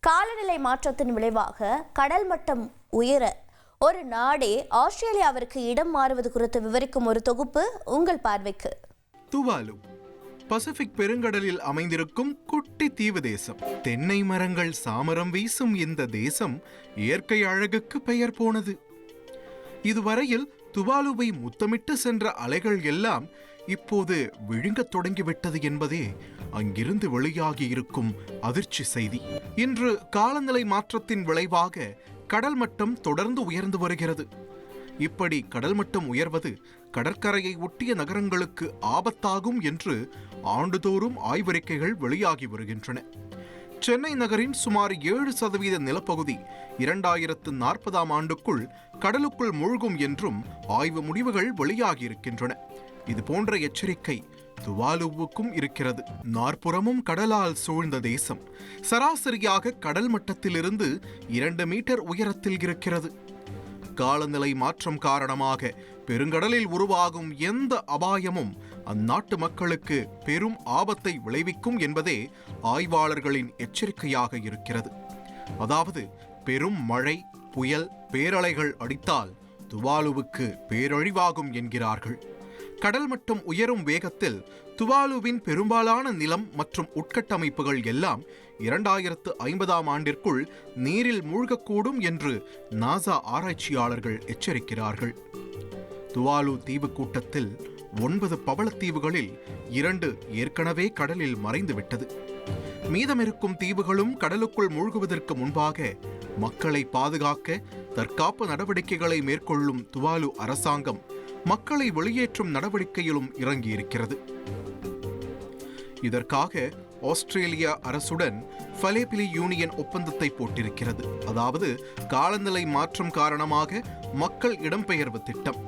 காலநிலை மாற்றத்தின் விளைவாக கடல் மட்டம் உயர ஒரு நாடே ஆஸ்திரேலியாவிற்கு இடம் மாறுவது குறித்து விவரிக்கும் ஒரு தொகுப்பு உங்கள் பார்வைக்கு. துவாலு பசிபிக் பெருங்கடலில் அமைந்திருக்கும் குட்டி தீவு தேசம். தென்னை மரங்கள் சாமரம் வீசும் இந்த தேசம் இயற்கை அழகுக்கு பெயர் போனது. இதுவரையில் துவாலுவை முத்தமிட்டு சென்ற அலைகள் எல்லாம் இப்போது விழுங்கத் தொடங்கிவிட்டது என்பதே அங்கிருந்து வெளியாகி இருக்கும் அதிர்ச்சி செய்தி. இன்று காலநிலை மாற்றத்தின் விளைவாக கடல் மட்டம் தொடர்ந்து உயர்ந்து வருகிறது. இப்படி கடல் மட்டம் உயர்வது கடற்கரையை ஒட்டிய நகரங்களுக்கு ஆபத்தாகும் என்று ஆண்டுதோறும் ஆய்வறிக்கைகள் வெளியாகி வருகின்றன. சென்னை நகரின் சுமார் 7% நிலப்பகுதி 2040ஆம் ஆண்டுக்குள் கடலுக்குள் மூழ்கும் என்றும் ஆய்வு முடிவுகள் வெளியாகியிருக்கின்றன. இது போன்ற எச்சரிக்கை துவாலுவுக்கும் இருக்கிறது. நாற்புறமும் கடலால் சூழ்ந்த தேசம் சராசரியாக கடல் மட்டத்திலிருந்து 2 மீட்டர் உயரத்தில் இருக்கிறது. காலநிலை மாற்றம் காரணமாக பெருங்கடலில் உருவாகும் எந்த அபாயமும் அந்நாட்டு மக்களுக்கு பெரும் ஆபத்தை விளைவிக்கும் என்பதே ஆய்வாளர்களின் எச்சரிக்கையாக இருக்கிறது. அதாவது பெரும் மழை, புயல், பேரலைகள் அடித்தால் துவாலுவுக்கு பேரழிவாகும் என்கிறார்கள். கடல் மட்டம் உயரும் வேகத்தில் துவாலுவின் பெரும்பாலான நிலம் மற்றும் உட்கட்டமைப்புகள் எல்லாம் 2050ஆம் ஆண்டிற்குள் நீரில் மூழ்கக்கூடும் என்று நாசா ஆராய்ச்சியாளர்கள் எச்சரிக்கிறார்கள். துவாலு தீவு கூட்டத்தில் 9 பவளத்தீவுகளில் 2 ஏற்கனவே கடலில் மறைந்துவிட்டது. மீதமிருக்கும் தீவுகளும் கடலுக்குள் மூழ்குவதற்கு முன்பாக மக்களை பாதுகாக்க தற்காப்பு நடவடிக்கைகளை மேற்கொள்ளும் துவாலு அரசாங்கம் மக்களை வெளியேற்றும் நடவடிக்கையிலும் இறங்கியிருக்கிறது. இதற்காக ஆஸ்திரேலியா அரசுடன் ஃபலேபிலி யூனியன் ஒப்பந்தத்தை போட்டிருக்கிறது. அதாவது காலநிலை மாற்றம் காரணமாக மக்கள் இடம்பெயர்வு திட்டம்.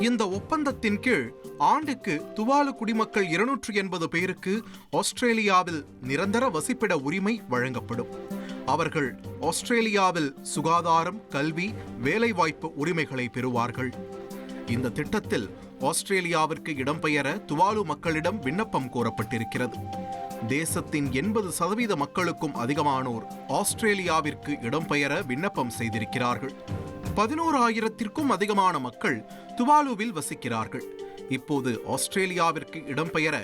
இந்த ஒப்பந்தத்தின் கீழ் ஆண்டுக்கு துவாலு குடிமக்கள் 280 பேருக்கு ஆஸ்திரேலியாவில் நிரந்தர வசிப்பிட உரிமை வழங்கப்படும். அவர்கள் ஆஸ்திரேலியாவில் சுகாதாரம், கல்வி, வேலைவாய்ப்பு உரிமைகளை பெறுவார்கள். இந்த திட்டத்தில் ஆஸ்திரேலியாவிற்கு இடம்பெயர துவாலு மக்களிடம் விண்ணப்பம் கோரப்பட்டிருக்கிறது. தேசத்தின் 80% மக்களுக்கும் அதிகமானோர் ஆஸ்திரேலியாவிற்கு இடம்பெயர விண்ணப்பம் செய்திருக்கிறார்கள். 11,000த்திற்கும் அதிகமான மக்கள் துவாலுவில் வசிக்கிறார்கள். இப்போது ஆஸ்திரேலியாவிற்கு இடம்பெயர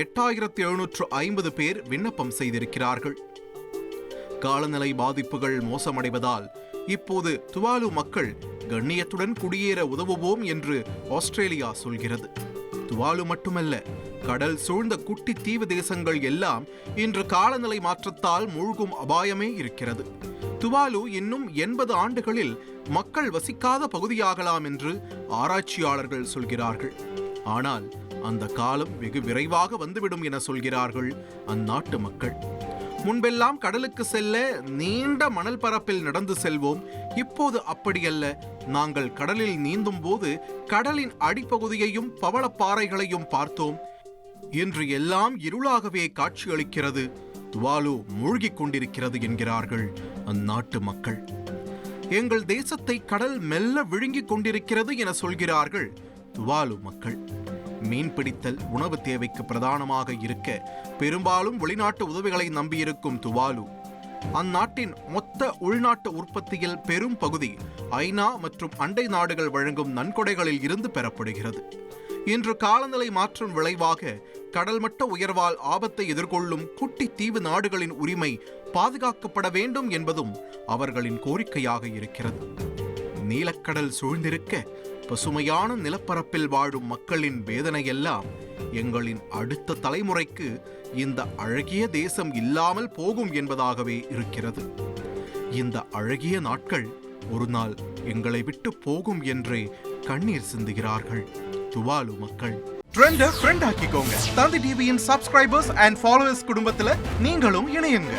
8,750 பேர் விண்ணப்பம் செய்திருக்கிறார்கள். காலநிலை பாதிப்புகள் மோசமடைவதால் இப்போது துவாலு மக்கள் கண்ணியத்துடன் குடியேற உதவுவோம் என்று ஆஸ்திரேலியா சொல்கிறது. துவாலு மட்டுமல்ல, கடல் சூழ்ந்த குட்டி தீவு தேசங்கள் எல்லாம் இன்று காலநிலை மாற்றத்தால் மூழ்கும் அபாயமே இருக்கிறது. துவாலு இன்னும் 80 ஆண்டுகளில் மக்கள் வசிக்காத பகுதியாகலாம் என்று ஆராய்ச்சியாளர்கள் சொல்கிறார்கள். ஆனால் அந்த காலம் வெகு விரைவாக வந்துவிடும் என சொல்கிறார்கள் அந்நாட்டு மக்கள். முன்பெல்லாம் கடலுக்கு செல்ல நீண்ட மணல் பரப்பில் நடந்து செல்வோம். இப்போது அப்படியல்ல. நாங்கள் கடலில் நீந்தும் போது கடலின் அடிப்பகுதியையும் பவளப்பாறைகளையும் பார்த்தோம். இன்று எல்லாம் இருளாகவே காட்சியளிக்கிறது. துவாலு மூழ்கிக் கொண்டிருக்கிறது என்கிறார்கள் அந்நாட்டு மக்கள். எங்கள் தேசத்தை கடல் மெல்ல விழுங்கிக் கொண்டிருக்கிறது என சொல்கிறார்கள் துவாலு மக்கள். மீன்பிடித்தல் உணவு தேவைக்கு பிரதானமாக இருக்க பெரும்பாலும் வெளிநாட்டு உதவிகளை நம்பியிருக்கும் துவாலு அந்நாட்டின் மொத்த உள்நாட்டு உற்பத்தியில் பெரும் பகுதி ஐநா மற்றும் அண்டை நாடுகள் வழங்கும் நன்கொடைகளில் இருந்து பெறப்படுகிறது. இன்று காலநிலை மாற்றம் விளைவாக கடல் மட்ட உயர்வால் ஆபத்தை எதிர்கொள்ளும் குட்டி தீவு நாடுகளின் உரிமை பாதுகாக்கப்பட வேண்டும் என்பதும் அவர்களின் கோரிக்கையாக இருக்கிறது. நீலக்கடல் சூழ்ந்திருக்க பசுமையான நிலப்பரப்பில் வாழும் மக்களின் வேதனையெல்லாம் எங்களின் அடுத்த தலைமுறைக்கு இந்த அழகிய தேசம் இல்லாமல் போகும் என்பதாகவே இருக்கிறது. இந்த அழகிய நாட்கள் ஒரு நாள் எங்களை விட்டு போகும் என்றே கண்ணீர் சிந்துகிறார்கள் துவாலு மக்கள். ட்ரெண்ட ஃப்ரெண்ட் ஆக்கிக்கோங்க. தந்தி டிவியின் சப்ஸ்கிரைபர்ஸ் அண்ட் ஃபாலோவர்ஸ் குடும்பத்துல நீங்களும் இணையுங்க.